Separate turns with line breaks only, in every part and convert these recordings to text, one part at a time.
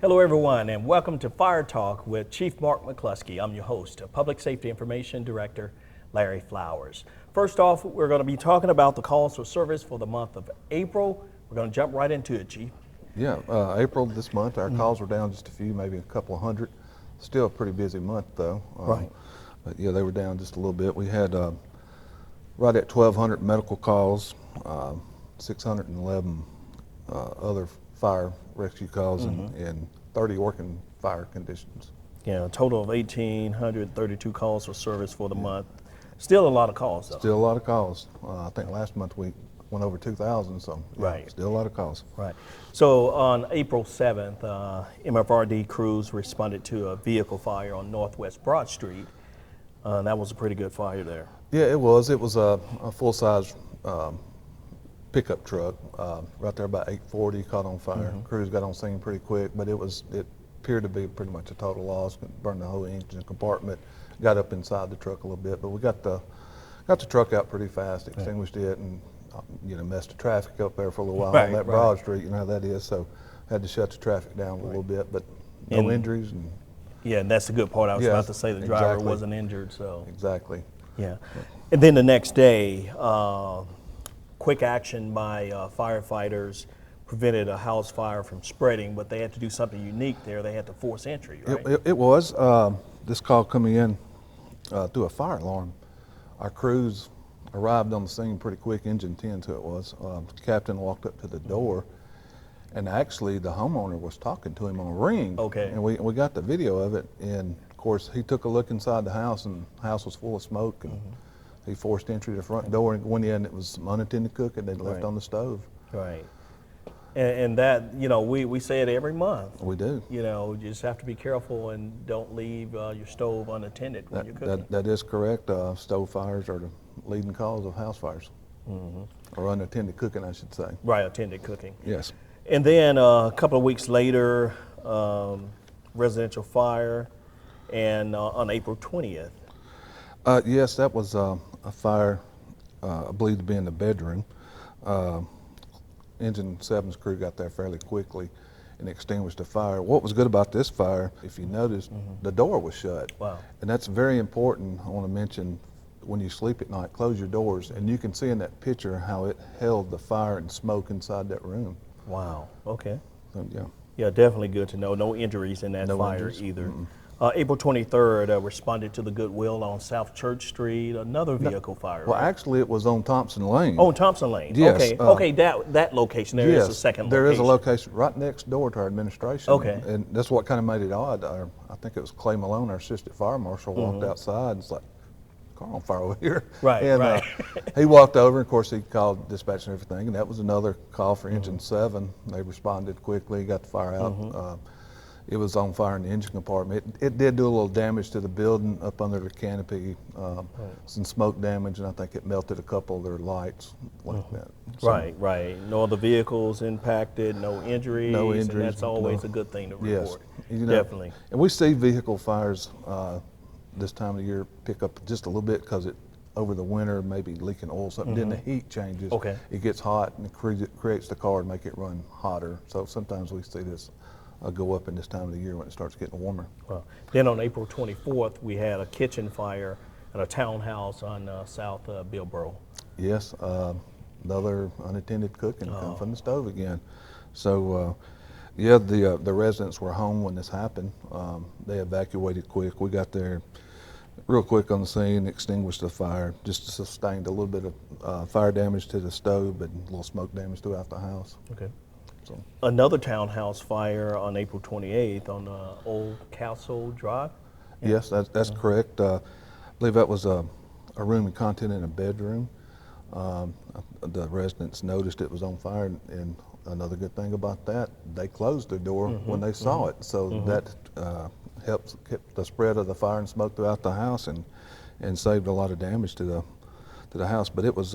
Hello everyone and welcome to Fire Talk with Chief Mark McCluskey. I'm your host, Public Safety Information Director Larry Flowers. First off, we're going to be talking about the calls for service for the month of April. We're going to jump right into it, Chief.
Yeah, April this month, our calls were down just a few, maybe a couple of hundred. Still a pretty busy month though.
Right.
But yeah, they were down just a little bit. We had right at 1,200 medical calls, 611 other fire rescue calls, and 30 working fire conditions.
Yeah, a total of 1,832 calls for service for the month. Still a lot of calls though.
Still a lot of calls. I think last month we went over 2,000, so yeah,
Right.
Still a lot of calls.
Right. So on April 7th, MFRD crews responded to a vehicle fire on Northwest Broad Street. That was a pretty good fire there.
Yeah, it was. It was a full-size pickup truck right there about 8:40, caught on fire. Crews got on scene pretty quick, but it appeared to be pretty much a total loss. Burned the whole engine compartment, got up inside the truck a little bit, but we got the truck out pretty fast, extinguished it, and messed the traffic up there for a little while on that Broad Street. You know how that is, so had to shut the traffic down a little bit, but no injuries. And
yeah, and that's the good part. I was about to say the driver wasn't injured, so.
Exactly.
Yeah. And then the next day, quick action by firefighters prevented a house fire from spreading, but they had to do something unique there. They had to force entry, right?
It was. This call coming in through a fire alarm. Our crews arrived on the scene pretty quick, engine 10 to it was. The captain walked up to the door, and actually the homeowner was talking to him on a ring.
Okay.
And we got the video of it, and of course he took a look inside the house, and the house was full of smoke, and he forced entry to the front door and went in. It was some unattended cooking they'd left on the stove.
Right. And that, we say it every month.
We do.
You just have to be careful and don't leave your stove unattended when you're cooking.
That is correct. Stove fires are the leading cause of house fires, or unattended cooking, I should say.
Right, attended cooking.
Yes.
And then a couple of weeks later, residential fire, and on April 20th.
Yes, that was a fire, I believe to be in the bedroom. Engine 7's crew got there fairly quickly and extinguished the fire. What was good about this fire, if you noticed, the door was shut.
Wow.
And that's very important. I want to mention, when you sleep at night, close your doors, and you can see in that picture how it held the fire and smoke inside that room.
Wow, okay.
So, yeah.
Yeah, definitely good to know. No injuries in that fire either. April 23rd, responded to the Goodwill on South Church Street, another vehicle fire.
Well, actually, it was on Thompson Lane.
Oh, Thompson Lane.
Yes.
Okay, that location, there is a second location.
There is a location right next door to our administration.
Okay.
And that's what kind of made it odd. I think it was Clay Malone, our assistant fire marshal, walked outside, and it's like, car on fire over here.
Right,
and,
right.
He walked over, and of course he called dispatch and everything, and that was another call for engine 7. They responded quickly, got the fire out. It was on fire in the engine compartment. It did do a little damage to the building up under the canopy, some smoke damage, and I think it melted a couple of their lights like that. So,
Right. No other vehicles impacted, no injuries.
No injuries.
And that's always a good thing to report.
Yes.
Definitely.
And we see vehicle fires this time of year pick up just a little bit because over the winter, maybe leaking oil, something. Then the heat changes.
Okay.
It gets hot and it creates the car and make it run hotter. So sometimes we see this go up in this time of the year when it starts getting warmer.
Then on April 24th, we had a kitchen fire at a townhouse on South Billboro.
Yes, another unattended cooking come from the stove again. So, yeah, the residents were home when this happened. They evacuated quick. We got there real quick on the scene, extinguished the fire, just sustained a little bit of fire damage to the stove, but a little smoke damage throughout the house.
Okay.
So.
Another townhouse fire on April 28th on Old Castle Drive?
Yes, that's correct. I believe that was a room and content in a bedroom. The residents noticed it was on fire, and another good thing about that, they closed their door when they saw it. So that helped keep the spread of the fire and smoke throughout the house and saved a lot of damage to the house. But it was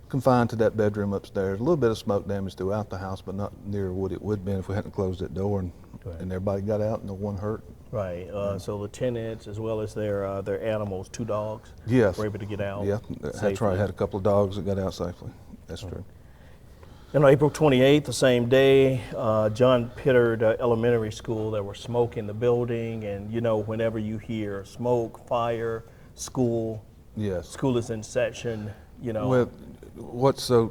confined to that bedroom upstairs. A little bit of smoke damage throughout the house, but not near what it would have been if we hadn't closed that door and everybody got out and no one hurt.
Right. So the tenants, as well as their animals, 2 dogs,
yes,
were able to get out.
Yeah, that's right. Had a couple of dogs that got out safely. That's true.
And on April 28th, the same day, John Pittard Elementary School, there was smoke in the building, and you know, whenever you hear smoke, fire, school,
Yes.
school is in session, you know.
Well, what's so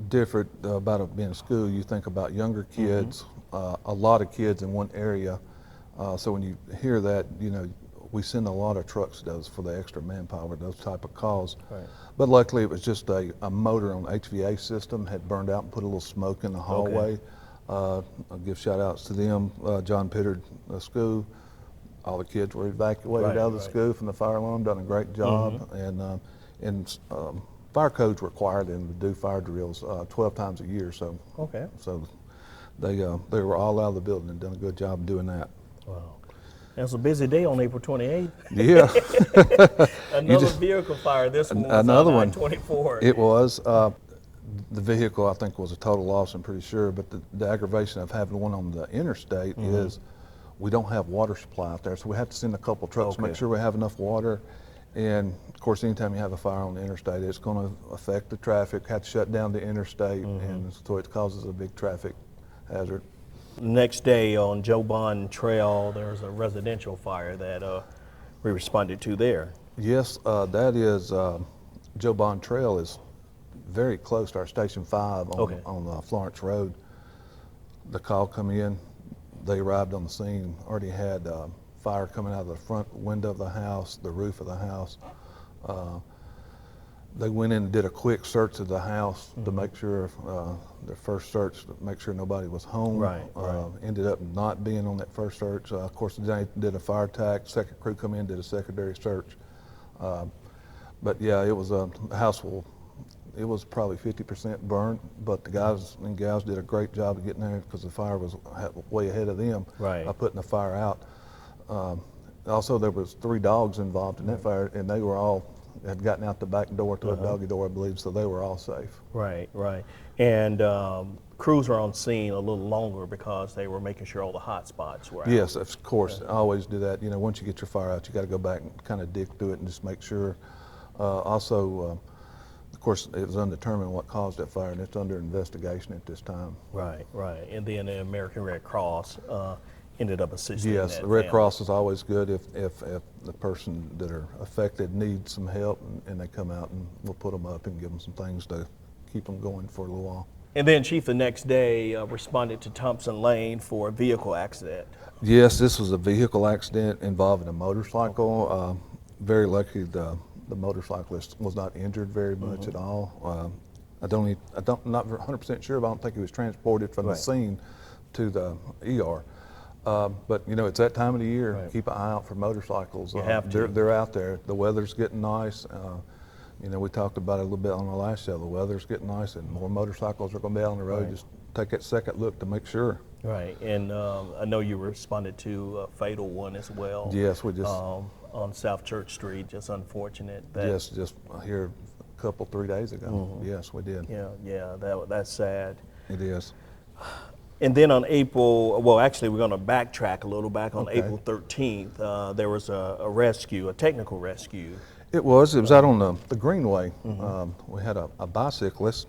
different about it being a school, you think about younger kids, a lot of kids in one area. So when you hear that, you know, we send a lot of trucks for the extra manpower, those type of calls.
Right.
But luckily it was just a motor on the HVA system had burned out and put a little smoke in the hallway. I'll give shout outs to them, John Pittard School. All the kids were evacuated out of the school from the fire alarm, done a great job. And fire codes require them to do fire drills 12 times a year. So they were all out of the building and done a good job doing that.
Wow. It was a busy day on April 28th.
Yeah.
Another vehicle fire. This one was
another
on
one.
24.
It was. The vehicle, I think, was a total loss, I'm pretty sure. But the aggravation of having one on the interstate is we don't have water supply out there. So we have to send a couple trucks to make sure we have enough water. And of course, anytime you have a fire on the interstate, it's going to affect the traffic, have to shut down the interstate. And so it causes a big traffic hazard.
Next day on Joe Bond Trail, there was a residential fire that we responded to there.
Yes, that is, Joe Bond Trail is very close to our Station 5 on Florence Road. The call come in, they arrived on the scene, already had fire coming out of the front window of the house, the roof of the house. They went in and did a quick search of the house to make sure, their first search, to make sure nobody was home. Ended up not being on that first search. Of course, they did a fire attack. Second crew come in, did a secondary search. But yeah, it was a house it was probably 50% burnt, but the guys and gals did a great job of getting there because the fire was way ahead of them putting the fire out. Also, there was 3 dogs involved in that fire, and they were all had gotten out the back door to a doggy door, I believe, so they were all safe. Right.
And crews were on scene a little longer because they were making sure all the hot spots were out.
Yes, of course. I always do that. You know, once you get your fire out, you got to go back and kind of dig through it and just make sure. Also, of course, it was undetermined what caused that fire, and it's under investigation at this time.
Right. And then the American Red Cross ended up assisting.
Yes, the Red Cross is always good if the person that are affected needs some help, and they come out, and we'll put them up and give them some things to keep them going for a little while.
And then, Chief, the next day responded to Thompson Lane for a vehicle accident.
Yes, this was a vehicle accident involving a motorcycle. Very lucky the motorcyclist was not injured very much at all. I'm not 100% sure, but I don't think he was transported from the scene to the ER. But you know, it's that time of the year. Keep an eye out for motorcycles.
You have to.
They're out there. The weather's getting nice. You know, we talked about it a little bit on the last show. The weather's getting nice, and more motorcycles are going to be out on the road. Just take that second look to make sure.
Right, and I know you responded to a fatal one as well.
Yes, we just
on South Church Street. Just unfortunate. That,
just here a couple 3 days ago. Yes, we did.
Yeah, that's sad.
It is.
And then on actually we're going to backtrack a little back on April 13th. There was a technical rescue.
It was out on the Greenway. We had a bicyclist,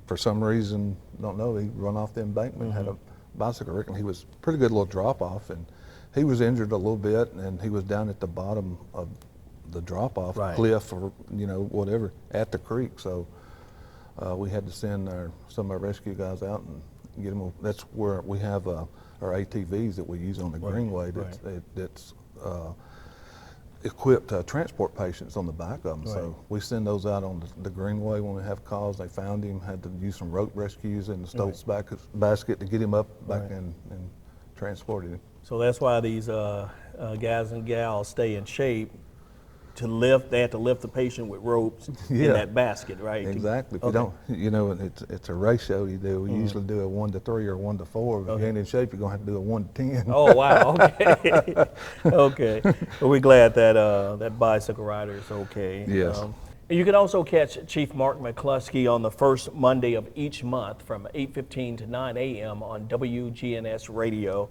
for some reason, don't know, he run off the embankment, had a bicycle wreck, and he was pretty good little drop off, and he was injured a little bit, and he was down at the bottom of the drop off cliff or whatever at the creek. So we had to send some of our rescue guys out and get them. That's where we have our ATVs that we use on the Greenway. That's equipped to transport patients on the back of them. So we send those out on the Greenway when we have calls. They found him, had to use some rope rescues in the Stoltz basket to get him up back and transported him.
So that's why these guys and gals stay in shape. To lift, they have to lift the patient with ropes in that basket, right?
Exactly. If you don't, it's a ratio you do. We usually do a 1 to 3 or 1 to 4. If you ain't in shape, you're gonna have to do a 1 to 10.
Oh wow! Okay. Okay. Well, we're glad that that bicycle rider is okay.
Yes.
You can also catch Chief Mark McCluskey on the first Monday of each month from 8:15 to 9 a.m. on WGNS Radio.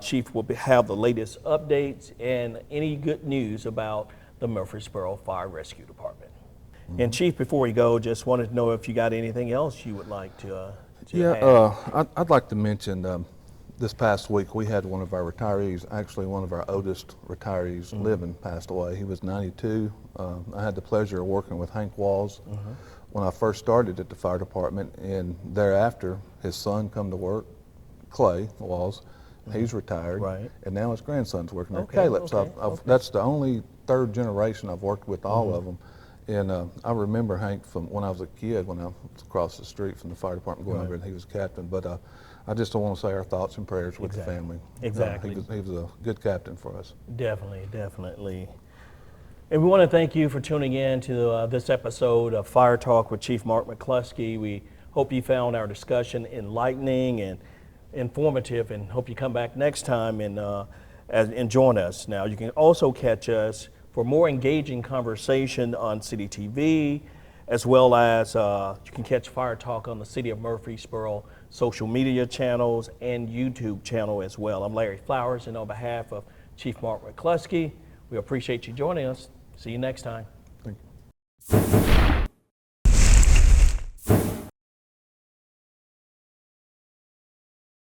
Chief will have the latest updates and any good news about the Murfreesboro Fire Rescue Department. And Chief, before we go, just wanted to know if you got anything else you would like to add.
I'd like to mention this past week we had one of our retirees, actually one of our oldest retirees living, passed away. He was 92. I had the pleasure of working with Hank Walls when I first started at the fire department, and thereafter his son come to work, Clay Walls. He's retired,
Right.
and now his grandson's working there,
Okay,
Caleb. So
okay.
that's the only third generation I've worked with all of them. And I remember Hank from when I was a kid, when I was across the street from the fire department going over, and he was captain. But I just want to say our thoughts and prayers with the family.
Exactly.
He was a good captain for us.
Definitely, definitely. And we want to thank you for tuning in to this episode of Fire Talk with Chief Mark McCluskey. We hope you found our discussion enlightening and informative, and hope you come back next time and join us. Now, you can also catch us for more engaging conversation on City TV, as well as you can catch Fire Talk on the City of Murfreesboro social media channels and YouTube channel as well. I'm Larry Flowers, and on behalf of Chief Mark McCluskey, we appreciate you joining us. See you next time.
Thank you.